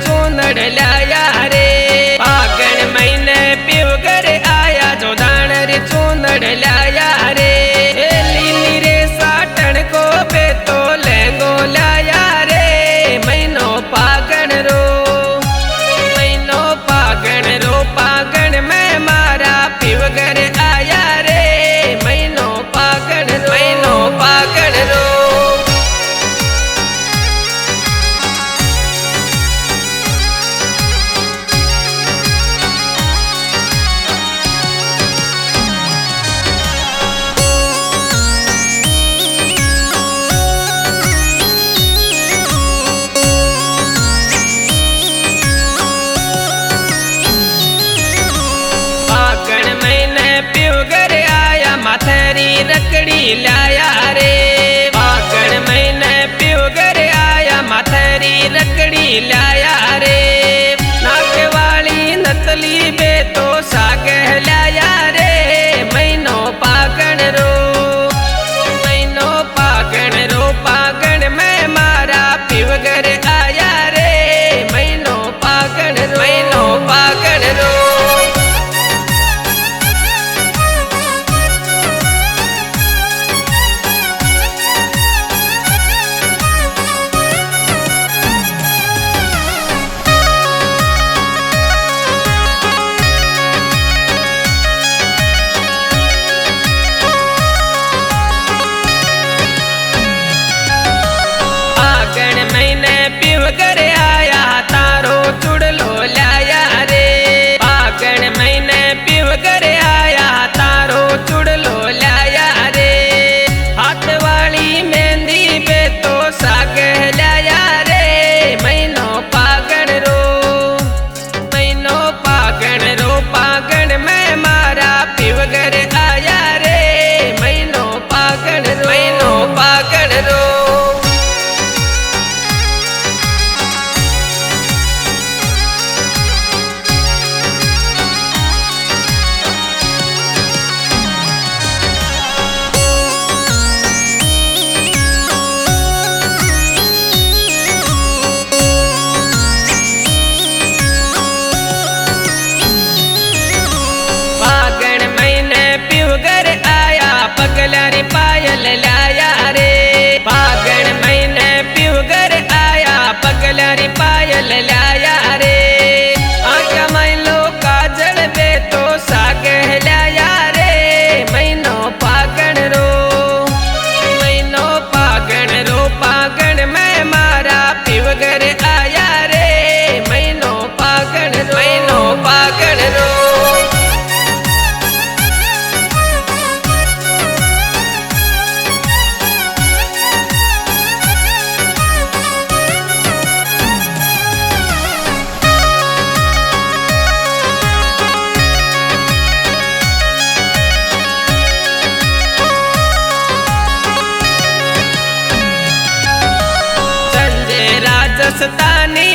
चूनड़ लाया रे। फागण महीने प्योगर आया जो दान रे चूनड़ लाया रे। लीली रे साटन को बेतो लहंगो लाया रे। महीनो फागण रो, महीनो फागण रो, फागण में मारा प्योगर आया रे। महीनो फागण रो, महीनो फागण रो। माथेरी रकड़ी लाया रे। फागण महीने प्योगर आया माथेरी रकड़ी लाया रे। नाक वाली नतली बेतो सागह लाया रे। महीनो फागण रो, महीनो फागण रो, फागण में मारा प्योगर आया रे। महीनो फागण रो, महीनो फागण रो। प्योगर आया तारो चुड़लो लाया रे। फागण महीने प्योगर आया तारो चुड़लो लाया रे। हाथ वाली मेहंदी पे तो सागह लाया रे। महीनो फागण रो, महीनो फागण रो, फागण में मारा प्योगर आया रे। महीनो फागण रो, महीनो फागण रो। प्योगर आया पगलारी पायल लाया रे। फागण महीने प्योगर आया पगलारी पायल लाया रे। आँख मैलो काजल बे तो सागह लाया रे। महीनो फागण रो, महीनो फागण रो, फागण में मारा प्योगर आया रे। महीनो फागण रो, महीनो फागण रो। राजस्थानी